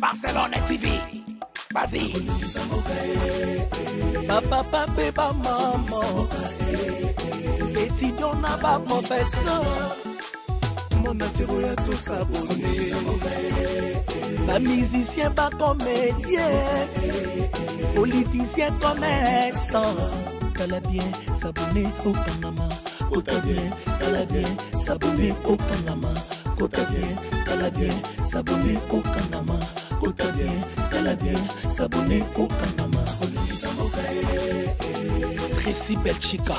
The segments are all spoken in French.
Barcelone TV. Vas-y. Papa, papa, maman. Étudiant n'a pas professeur. Mon atiro ya tout s'abonner. Pas musicien, pas comédien. Politicien, commerçant. T'as bien s'abonner au Panama. T'as bien, t'as bien s'abonner au Panama. T'as bien, t'as bien s'abonner au Panama. T'as bien, t'as bien s'abonner au Panama. Tracy Belchica,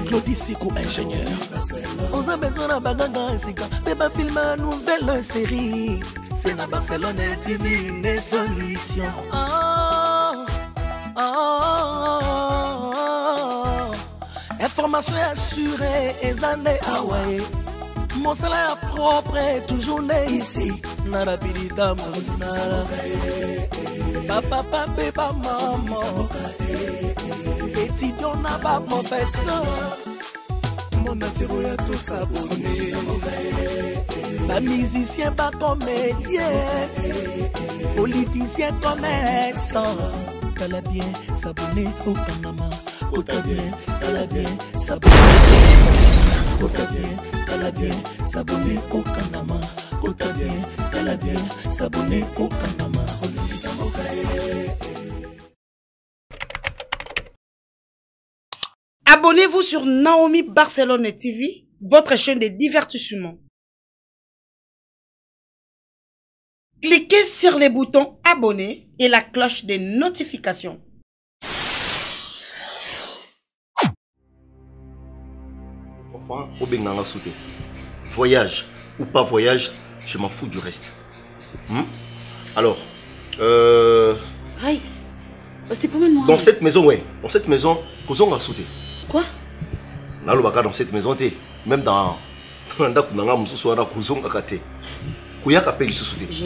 Claudie Sikou, ingénieur. On a besoin d'un bagage, mais pas filmer une nouvelle série. C'est la Barcelone TV, les solutions. Information assurée, et années Hawaii. Mon salaire propre est toujours né ici. Narapidita Moussala. Papa, papa, maman. Étudiant n'a pas professeur. Mon atiro ya tout s'abonner. Pas musicien, pas comédien. Politicien, commerçant. T'as bien s'abonner au Panama. T'as bien s'abonner. T'as bien s'abonner au Panama. T'as bien s'abonner au Panama. Abonnez-vous sur Naomi Barcelone TV, votre chaîne de divertissement. Cliquez sur les boutons abonner et la cloche des notifications. Enfin, au Benganga Souté. Voyage ou pas voyage, je m'en fous du reste. Alors, Raïs, c'est pas mal moi. dans cette maison, ouais. Dans cette maison, Kozonga Souté. Quoi? Dans cette maison, même dans J'ai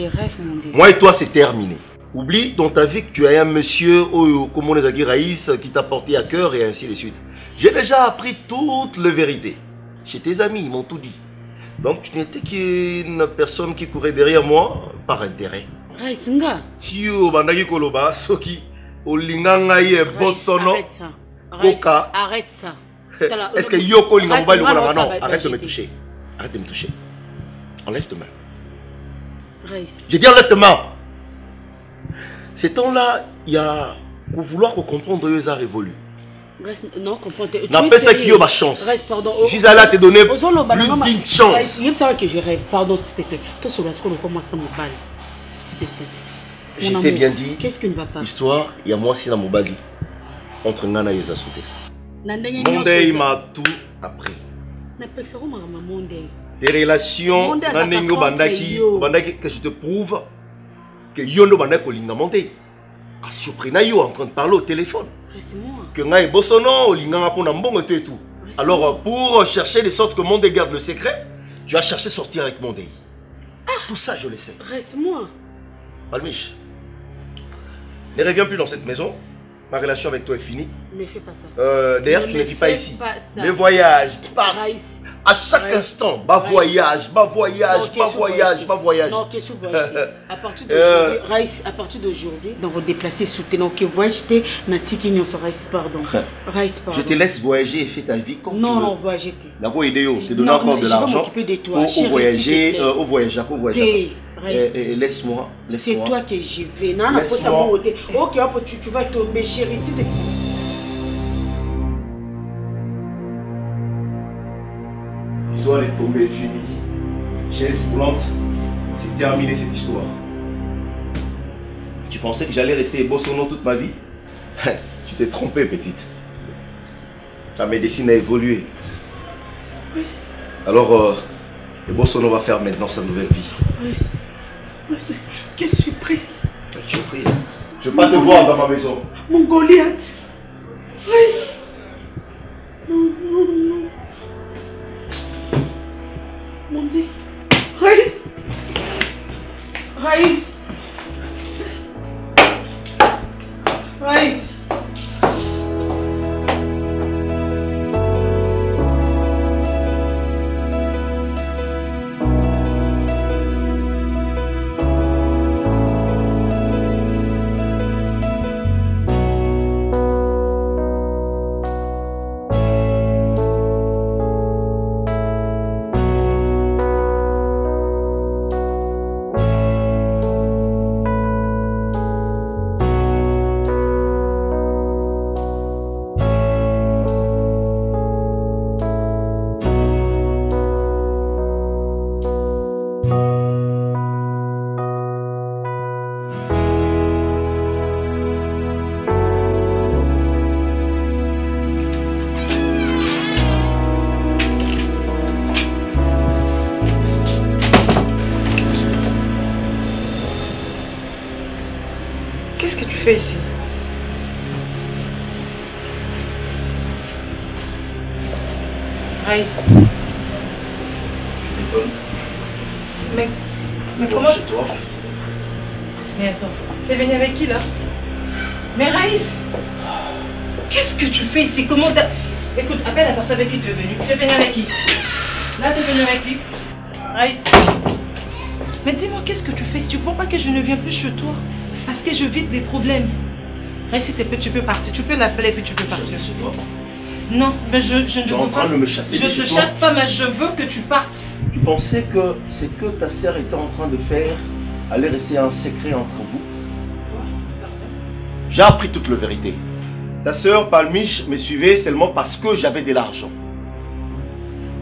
rêve, mon Dieu. moi et toi, c'est terminé. Oublie dans ta vie que tu as un monsieur, comme on les a dit, Raïs, qui t'a porté à cœur et ainsi de suite. J'ai déjà appris toute la vérité. Chez tes amis, ils m'ont tout dit. Donc tu n'étais qu'une personne qui courait derrière moi par intérêt. Raïs, nga. Si au bandagi koloba, soki, au linganga ye bosono, Arrête ça. Coca. Arrête ça. Est-ce que Yoko Lingamba le kola non? Arrête de me toucher. Arrête de me toucher. Enlève tes mains. Raïs. Je dis enlève tes mains. Ces temps-là, il y a pour vouloir comprendre les arts révolus. Non, comprends. N'appelle ça qui a ma chance. Reste, pardon. Je suis allé te donner plus d'une chance. Il y a que je rêve. Pardon, s'il te plaît. Toi, sur la seconde, on commence à me balle. S'il te plaît. Je t'ai bien dit. Qu'est-ce qui ne va pas? Histoire, il y a moi aussi dans mon bagui. Entre Ngana et Zasouté. Mondé m'a tout appris. Des relations, bandaki, que je te prouve que Yondo Bandako Linga Mondé a surpris Nayo en train de parler au téléphone. Que Ngaï Bosono, Linga Pona Mbongo et tout. Alors, pour chercher de sorte que Mondé garde le secret, tu as cherché sortir avec Mondé. Tout ça, je le sais. Reste-moi. Palmiche, ne reviens plus dans cette maison. Ma relation avec toi est finie. Ne fais pas ça. D'ailleurs, tu ne vis pas ici. Les voyages, à chaque instant, voyage. Non, qu'est-ce que vous voyagez? À partir d'aujourd'hui, dans vos déplacés soutenants, que voyagez, Natiki n'y sera pardon. Je te laisse voyager et fais ta vie comme tu veux. Non, voyager. D'accord, idéal. Je te donne encore de l'argent pour voyager, au voyage. Laisse-moi. C'est toi que j'y vais. Ok, tu vas tomber, chérie. L'histoire est tombée, est finie. Chaise roulante, c'est terminé cette histoire. Tu pensais que j'allais rester Bossono toute ma vie? Tu t'es trompée, petite. Ta médecine a évolué. Oui. Alors, le Bossono va faire maintenant sa nouvelle vie. Oui. Quelle surprise! Quelle surprise! Je ne veux pas te voir dans ma maison. Mon Goliath! Oui! Non. Mon Dieu! Raïs! qu'est-ce que tu fais ici? Raïs. Je t'étonne. Mais comment... chez toi. Mais attends, tu es venu avec qui là? Mais Raïs, qu'est-ce que tu fais ici? Comment t'as... Écoute, appelle la personne avec qui tu es venu. Tu es venu avec qui? Là, tu es venu avec qui? Raïs. Mais dis-moi, qu'est-ce que tu fais? Si tu ne vois pas que je ne viens plus chez toi, parce que je vide les problèmes. Raïs, s'il te plaît, tu peux partir. Tu peux l'appeler puis tu peux partir. Chez toi. Non, mais je ne veux pas. Tu es en train de me chasser. Je ne te chasse pas, mais je veux que tu partes. Tu pensais que ce que ta sœur était en train de faire allait rester un secret entre vous? J'ai appris toute la vérité. Ta sœur Palmiche me suivait seulement parce que j'avais de l'argent.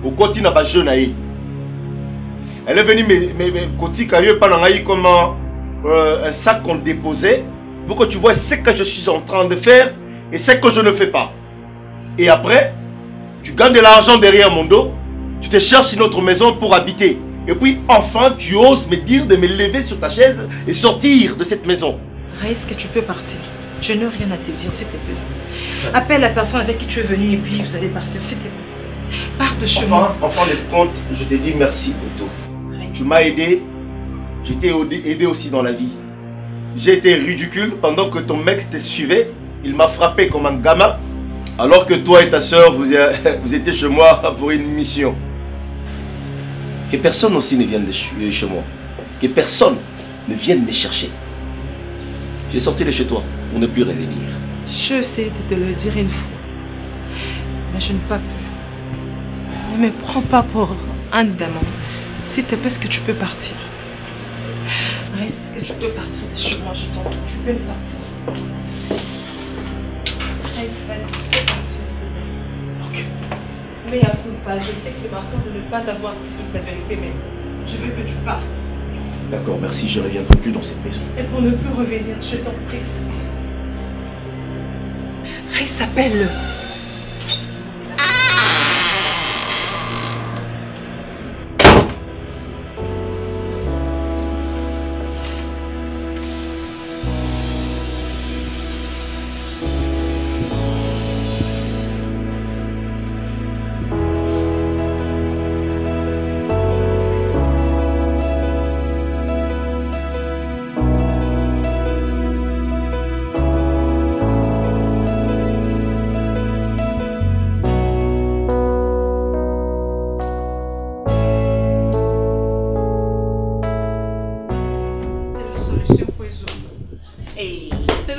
Au côté n'a pas jeune. Elle est venue me côté comme un sac qu'on déposait pour que tu vois ce que je suis en train de faire et ce que je ne fais pas. Et après, tu gagnes de l'argent derrière mon dos, tu te cherches une autre maison pour habiter. Et puis enfin, tu oses me dire de me lever sur ta chaise et sortir de cette maison. Raïs, que tu peux partir. Je n'ai rien à te dire, s'il te plaît. Appelle la personne avec qui tu es venu et puis vous allez partir, s'il te plaît. Pars de chez moi. En fin de compte, je te dis merci, Poto. Tu m'as aidé. Je t'ai aidé aussi dans la vie. J'ai été ridicule pendant que ton mec te suivait. Il m'a frappé comme un gamin. Alors que toi et ta soeur, vous étiez chez moi pour une mission. Que personne aussi ne vienne chez moi. Que personne ne vienne me chercher. J'ai sorti de chez toi pour ne plus revenir. Je sais de te le dire une fois. Mais je n'ai pas pu. Ne me prends pas pour un démon. S'il te plaît, est-ce que tu peux partir? Oui, est-ce que tu peux partir de chez moi? Je t'en prie. Tu peux sortir. Mais à coup pas, je sais que c'est marquant de ne pas t'avoir dit toute la vérité, mais je veux que tu partes. D'accord, merci, je ne reviendrai plus dans cette maison. Et pour ne plus revenir, je t'en prie. Il s'appelle...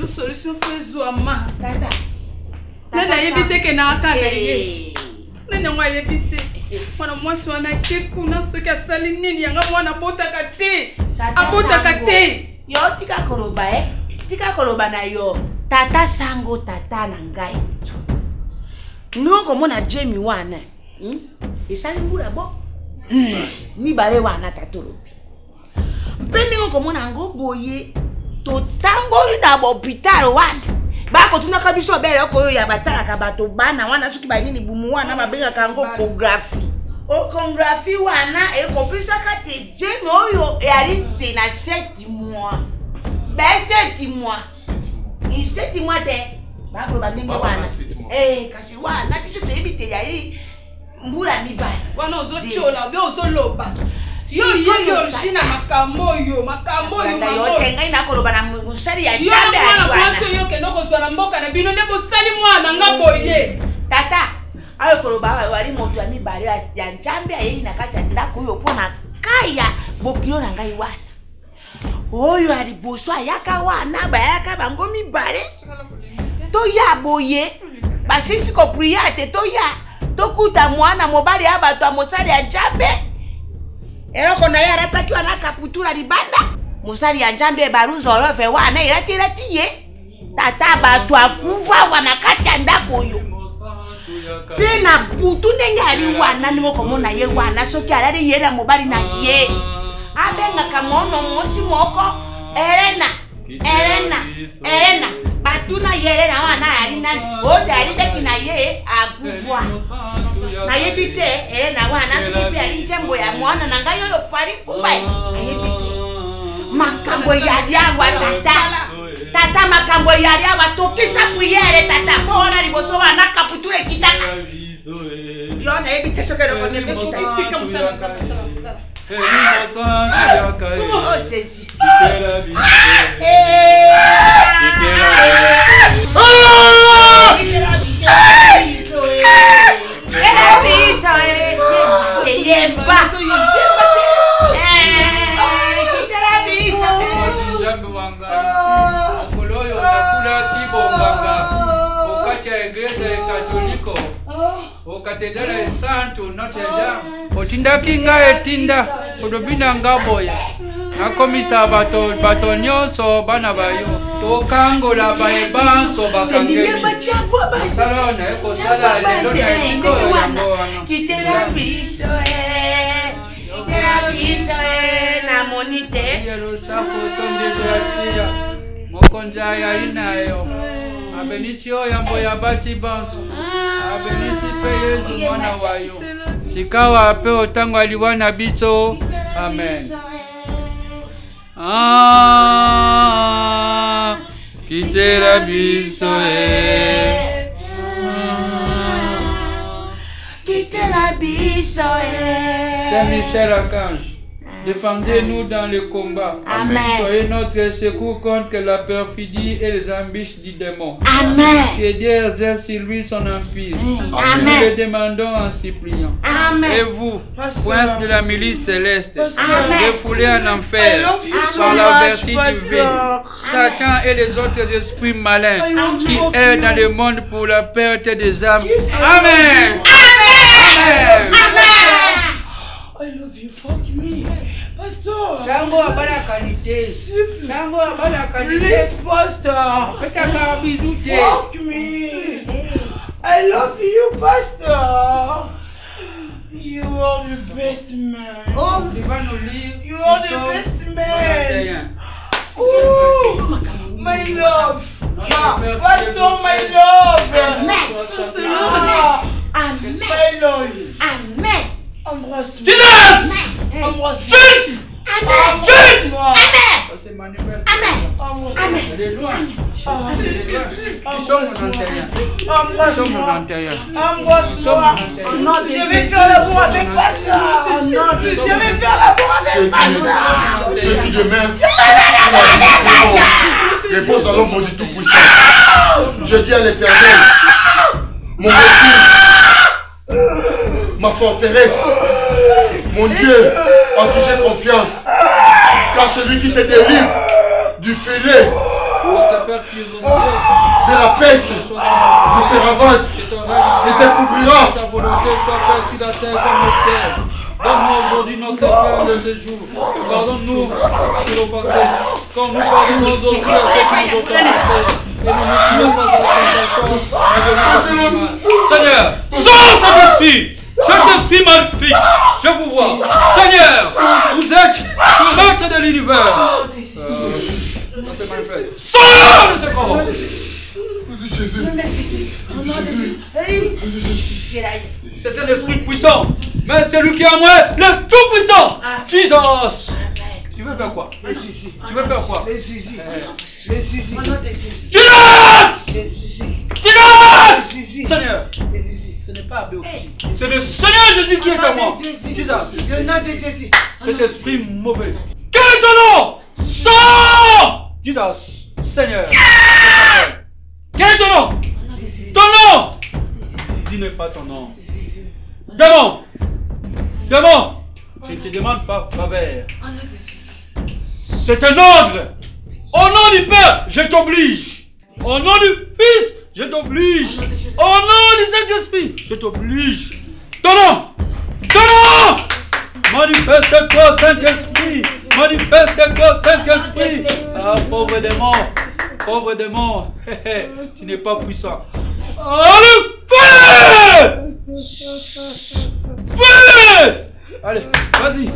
solution faut zoama tata nana yebite ke na aka na ye nana ngwa yebite mwana mwasi wana ke kuna soki asali nini yanga mwana botaka te abotaka te yo tika koloba na yo tata sango tata na ngai noko mona Jamie wana esali mbula bo ni bare wana tatolobi mpe noko mona ngo boye totangoli na hôpital wana bako tunaka biso bele ko ya batala ka bato bana wana soki ba nini bumu wana babenga kango ecography wana e kopisa ka te Jamie oyo yali te na 7 mois ba 7 mois 7 mois te bako bandenge wana kasi wana biso to yebite yayi mbula mibala wana ozochola be ozoloba yo origine makambo yo mama yo tenga ina koloba na musali ya jambe ya wana yo kendo kozwa na mboka na bino nde bosali mwana nga boye tata ayo koloba wali moto ya mibale ya jambe ya ina kati ndako yo pona kaya bokilo na ngai wana oyo ali boso ayaka wana bayaka bango mibale to ya boye basisi ko priate to ya tokuta mwana mobali ya bato ya mosali ya jambe eroko na yara takiwa na kaputura libanda musali ya njambe baruzo olofe wana irati ye tata batu akuva wana kati ya ndako yo pena butu ndenge ali wana ni moko mona ye wana soki alali yera mobali na ye abenga kamono mosi moko Elena batuna yere na wana ali nani ote ali deki na ye akuvwa na yebite Elena wana sikipi ali njembo ya mwana na ngayo yo fari kumbai ayebite makambo ya yangwa tata makambo yali abatokisa priere tata bona liboso wana kaputure kitaka yona ebite soke loko ne bekisa itika musala musala oh sesi Catedral Santo Notre Dame. Otinda kinga etinda odobina ngaboya. Nakomisa bato nyonso bana bayo. Tokangola baebanso bakangeli. Sala na eko sala lelo na eko yango. Kitela biso na monite. Yelo sako tonde gracia. Mokonza ya inayo. Abenitio yambo ya bati banso. Abeniti pe Yesu mwana wayo. Sikawa pe otango aliwana biso. Amen. Kitela biso Kitela biso Saint Michel Archange, défendez-nous dans le combat. Amen. Soyez notre secours contre la perfidie et les embûches du démon. Amen. Que Dieu exerce sur lui son empire. Amen. Nous le demandons en suppliant. Amen. Et vous, prince de la milice céleste, refoulés en enfer you par la vertu divine, Satan et les autres esprits malins qui aident dans le monde pour la perte des âmes. Amen. Amen. I love you, fuck me. Pastor. Sango abala qualité. Sango abala qualité. Please, Pastor. Fuck me. I love you, Pastor. You are the best man. Oh, tu vas nous lire. You are the best man. Oh, my love. Pastor, my love. Amen. My love. Amen. Embrasse-moi. Embrasse-moi. Embrasse-moi. C'est manifeste. Amen. Amen. Elle est loin. Embrasse-moi. Embrasse-moi. Je vais faire l'amour avec Pastor. Je vais faire l'amour avec Pastor. Ceux qui demeurent repose à l'ombre du Tout-Puissant. Je dis à l'Éternel, mon refuge, ma forteresse, mon Dieu, en qui j'ai confiance. Car celui qui te délivre du filet, de la peste, de ses ravages, il te couvrira. Ta volonté soit faite sur la terre comme le ciel. Donne-nous aujourd'hui notre pain de ce jour. Pardonne-nous sur nos pensées, comme nous pardonnons aussi à ceux qui nous ont offensés. Et ne nous mets pas à la tentation, Seigneur, sors cet esprit! Cet esprit maléfique, je vous vois. Seigneur, vous êtes le maître de l'univers. Ça c'est mal fait. Sors de ce corps! C'est un esprit puissant, mais c'est lui qui est en moi, le tout-puissant. Jesus! Tu veux faire quoi? Tu veux faire quoi? Jesus! Jesus! Seigneur! Ce n'est pas Béoxy. C'est le Seigneur Jésus qui est en moi. Jesus! Cet esprit mauvais. Quel est ton nom? Sors! Jesus! Seigneur! Quel est ton nom? Ton nom! Dis n'est pas ton nom. Démon! Démon! Je ne te demande pas faveur. C'est un ordre. Au nom du Père, je t'oblige. Au nom du Fils, je t'oblige. Au nom du Saint-Esprit, je t'oblige. Ton nom! Ton nom! Manifeste-toi, Saint-Esprit. Manifeste-toi, Saint-Esprit. Ah, pauvre démon. Pauvre démon. Tu n'es pas puissant. Allez, fais! Fais! Allez, vas-y.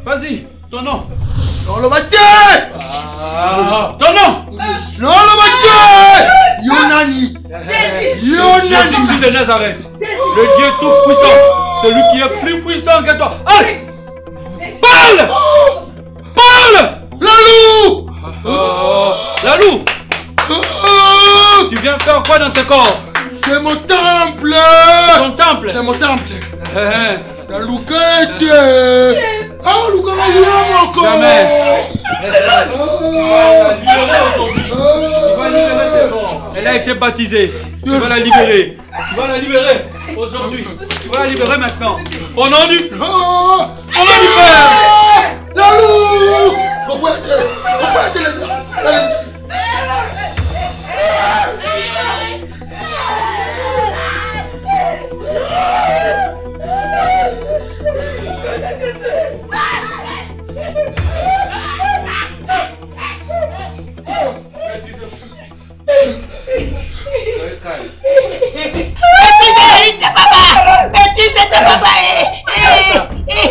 Vas-y. Ton nom. Non, le bâtiment! Ton nom. Non, le bâtiment! Yonani! Jésus de Nazareth. Le Dieu tout-puissant. Celui qui est plus puissant que toi. Allez! Parle! Parle! La loup! La loup! viens faire quoi dans ce corps? C'est mon temple. Ton temple? C'est mon temple. La louquette. Ah, Louka va jouer mon corps. Jamais. Elle a été baptisée. Tu vas la libérer. Tu vas la libérer aujourd'hui. Tu vas la libérer maintenant. Au nom du Père. La loup. Pourquoi est-elle là?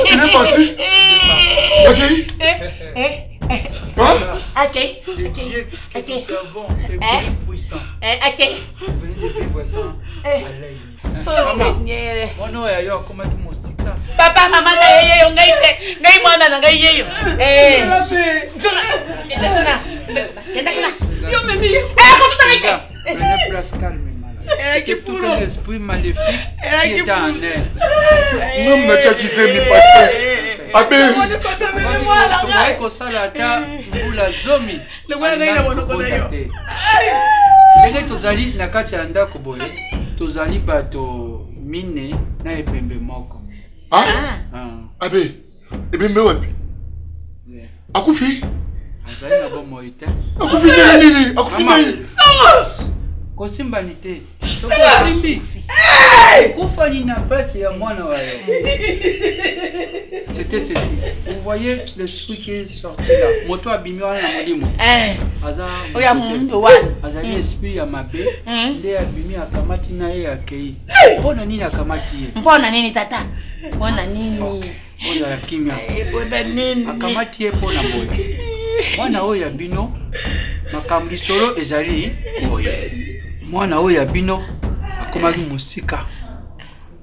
Il est parti. Ok. Hein? Ok. Dieu que nous servons est bien puissant. Ok. Venez de vivre ça. Mon nom est ailleurs, comment tu m'as dit ça? Papa, maman, yo ngai mwana na ngai yeyo. Yo memi. Prenez place calmement. Que tout un esprit maléfique qui est en elle. Non, mais tu as qui c'est, mi pasteur. Abbé. Tozali na kati ya ndako boye tozali bato mine na epembe moko. Ah? Abbé. Epembe wapi? Akufi? Azali na bomoi te. Akufi nini? Akufi nini? Kosimba ni te. Simbi. Kufa ni na pete ya mwana wa yo. C'était ceci. Vous voyez l'esprit qui est sorti là. Moto abimi wana na modimo. Aza. Oya mundu wana. Azali esprit ya mabe. Nde abimi akamati na ye akei. Mbona nini akamati ye? Mbona nini tata? Mbona nini? Oya ya kimya. Mbona nini? Akamati ye pona boya. Mwana oya bino makambi solo ezali oya. Mwana oya bino akomaki musika.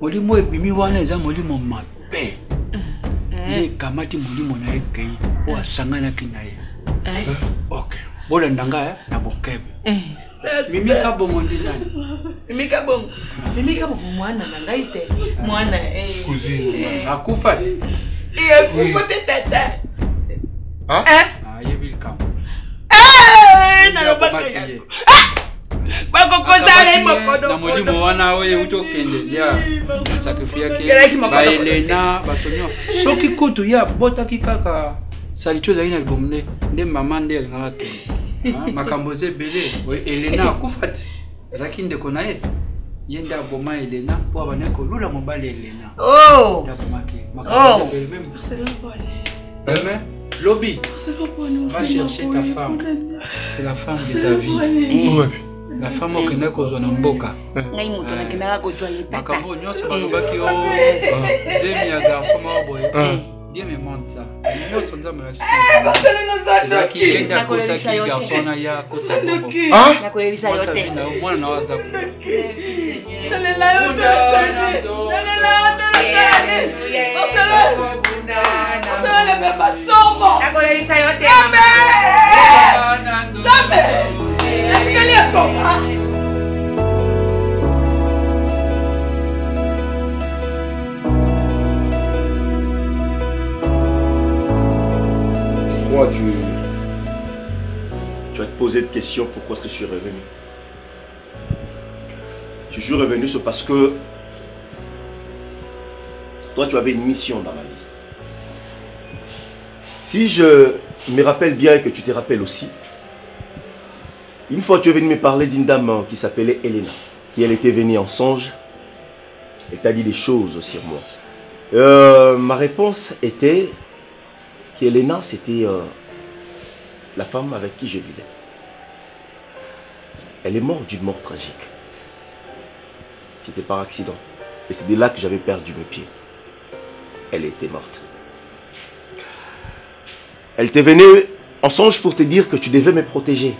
Molimo ebimi wana eza molimo mabe. Ne kamati molimo na ekei o asangana kinaye. Okay. Bola ndanga na bokebe. Mimika bongo ndinani. Mimika bongo mwana na ngai te. Mwana Cousine. Akufa. Akufa te tata. Yebil kam. Na lobaka ya. Na molimo wana oye utokende ya sakrifia ke ba Elena batonyo soki kutu ya botaki kaka salicho za ina libomne nde mama nde ngake makambo ze belé Elena akufati zaki ndeko na ye yenda boma Elena po abane ko lula mobali Elena ndabomaki makambo ze belé même lobby va chercher ta femme c'est la femme de ta vie. La femme qui n'a qu'aux zones mboka. Ngai moto na kinaka ko joye tata. Makambo nyonso balobaki o zemi ya garçon maboye. Dieu me montre ça. Nyonso nzambe na lisiki. Zaki yenda ko saki garçon na ya ko sa bombo. Na ko elisa yote. Na mwana na waza. Nalela yote sani. Nalela yote sani. Osala le beba somo. Na ko elisa yote. Zambe. Je crois que tu vas te poser des questions pourquoi je suis revenu. Je suis revenu, c'est parce que toi tu avais une mission dans la vie. Si je me rappelle bien et que tu te rappelles aussi, une fois tu es venu me parler d'une dame qui s'appelait Elena, qui elle était venue en songe, elle t'a dit des choses sur moi. Ma réponse était qu'Elena c'était la femme avec qui je vivais. Elle est morte d'une mort tragique. C'était par accident. Et c'est de là que j'avais perdu mes pieds. Elle était morte. Elle t'est venue en songe pour te dire que tu devais me protéger.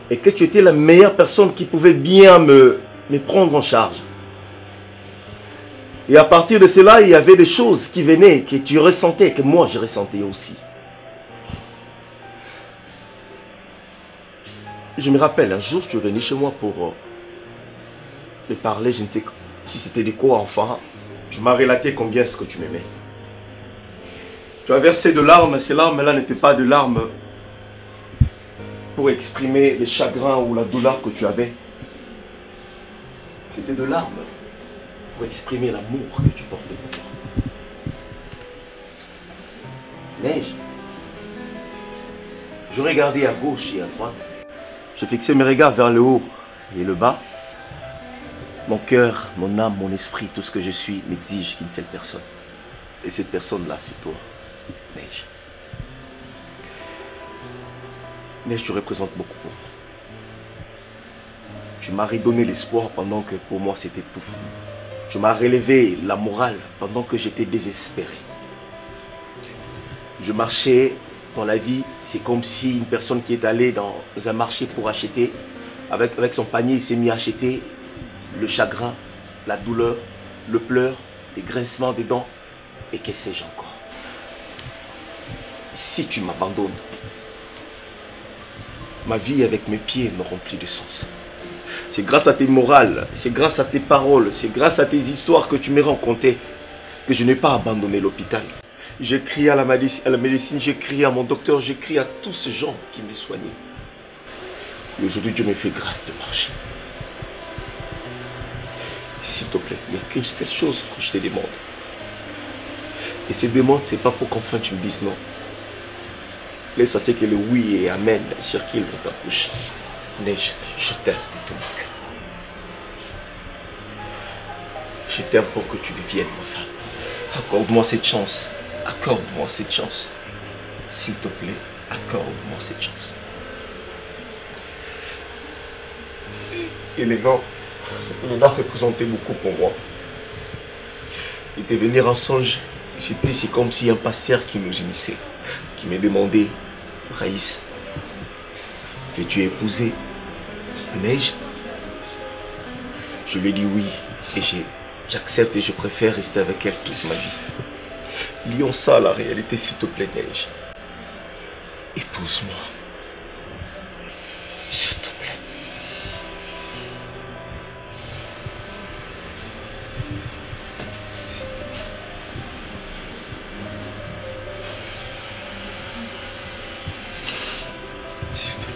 Et que tu étais la meilleure personne qui pouvait bien me prendre en charge. Et à partir de cela, il y avait des choses qui venaient, que tu ressentais, que moi je ressentais aussi. Je me rappelle, un jour tu es venu chez moi pour et parlait, je ne sais si c'était de quoi, enfin. Tu m'as relaté combien est-ce que tu m'aimais. Tu as versé de larmes, ces larmes-là n'étaient pas de larmes pour exprimer le chagrin ou la douleur que tu avais. C'était de larmes pour exprimer l'amour que tu portais pour moi. Mais je regardais à gauche et à droite. Je fixais mes regards vers le haut et le bas. Mon cœur, mon âme, mon esprit, tout ce que je suis m'exige qu'une seule personne. Et cette personne-là, c'est toi, Neige. Neige, tu représentes beaucoup pour moi. Tu m'as redonné l'espoir pendant que pour moi c'était tout fini. Tu m'as relevé la morale pendant que j'étais désespéré. Je marchais dans la vie, c'est comme si une personne qui est allée dans un marché pour acheter, avec son panier, il s'est mis à acheter le chagrin, la douleur, le pleur, les grincements des dents, et que sais-je encore. Si tu m'abandonnes, ma vie avec mes pieds n'auront plus de sens. C'est grâce à tes morales, c'est grâce à tes paroles, c'est grâce à tes histoires que tu me racontais que je n'ai pas abandonné l'hôpital. J'ai crié à la médecine, j'ai crié à mon docteur, j'ai crié à tous ces gens qui me soignaient. Et aujourd'hui, Dieu me fait grâce de marcher. S'il te plaît, il n'y a qu'une seule chose que je te demande. Et cette demande, c'est pas pour qu'enfin tu me dises non. Laisse sachez que le oui et amen circulent dans ta bouche. Neige, je t'aime de tout mon cœur. Je t'aime pour que tu deviennes ma femme. Accorde-moi cette chance. Accorde-moi cette chance. S'il te plaît, accorde-moi cette chance. Et les noms représentaient beaucoup pour moi. Et devenir un songe, c'est comme si un pasteur qui nous unissait, qui me demandait, Raïs, veux-tu épouser Neige? Je lui ai dit oui, et j'accepte et je préfère rester avec elle toute ma vie. Lions ça à la réalité, s'il te plaît, Neige. Épouse-moi. S'il te plaît. S'il te plaît.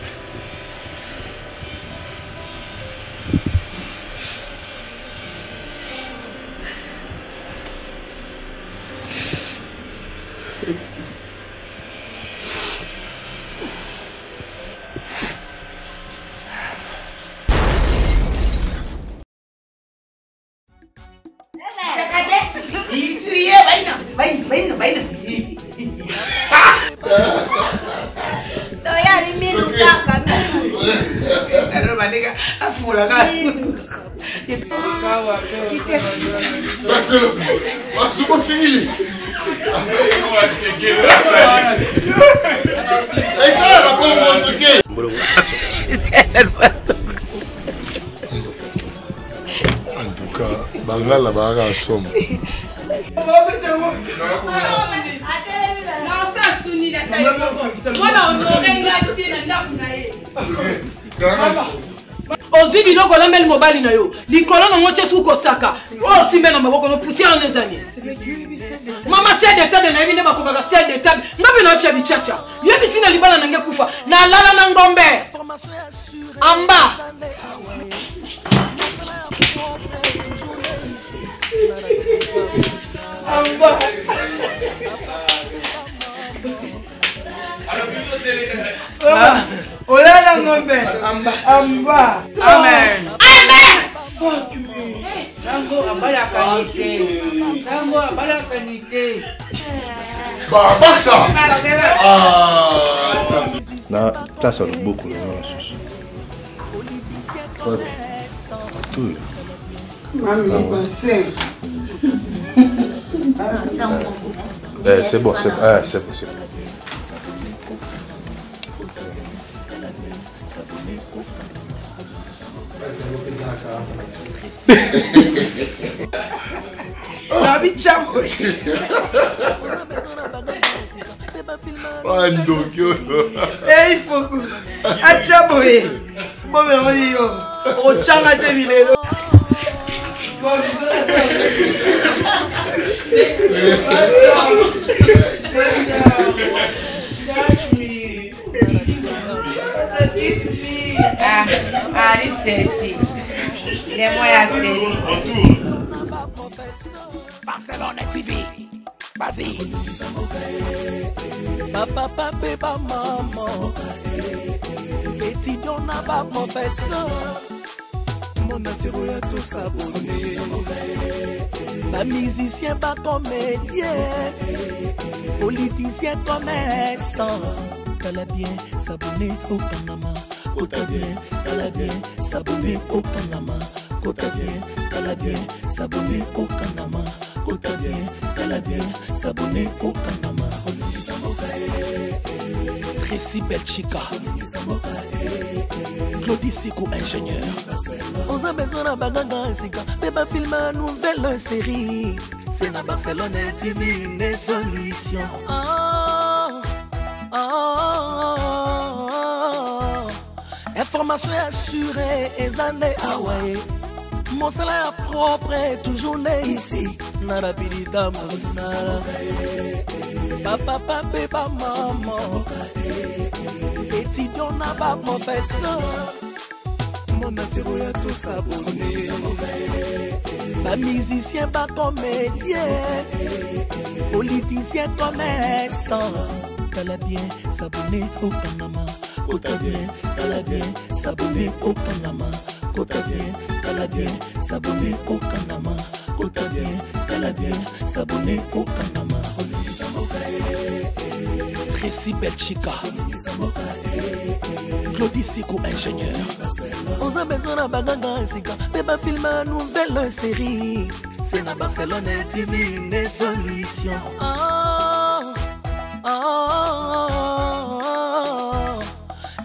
En tout cas, Bangala Baga somme. ozwi biloko olambeli mobali na yo likolo nango tie suki kosaka oyo osimbe na maboko no poussière na ezali mama sel de table nayebi nde bakobaka sel de table nga mpe naafia bichacha yebi ntina libala nange kufa nalala na ngombe amba amba olala ngombe amba amba amen amen sango abala kanite sango abala kanite Baba ça. Na place à beaucoup là tout c'est bon c'est bon il faut que Achaboye, bon, Barcelone TV, vas-y. Papa, papa, maman. Étudiant n'a pas professeur. Mon attiré à tout s'abonner. Pas musicien, pas comédien. Politicien, commerçant. T'as bien s'abonner au Panama. T'as bien, t'as bien s'abonner au Panama. T'as bien, t'as bien s'abonner au Panama. T'as bien, t'as bien s'abonner au Panama. Tracy Belchica, Claudie Sikou, ingénieur. On a besoin d'un bagage, mais pas filmer une nouvelle série. C'est la Barcelone TV, une solution. Information assurée, et années Hawaii. Mon salaire propre est toujours né ici. Narapidita Moussala. Papa, papa, maman. Étudiant n'a pas professeur. Mon attiré à tout s'abonner. Pas musicien, pas comédien. Politicien, commerçant. T'as bien s'abonner au Panama. T'as bien s'abonner au Panama. T'as bien s'abonner au Panama. T'as bien s'abonner au Panama. Tracy Belchica, Claudie Sikou, ingénieur. On a besoin d'un bagage, mais pas filmer une nouvelle série. C'est la Barcelone TV, une solution.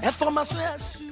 Information assurée.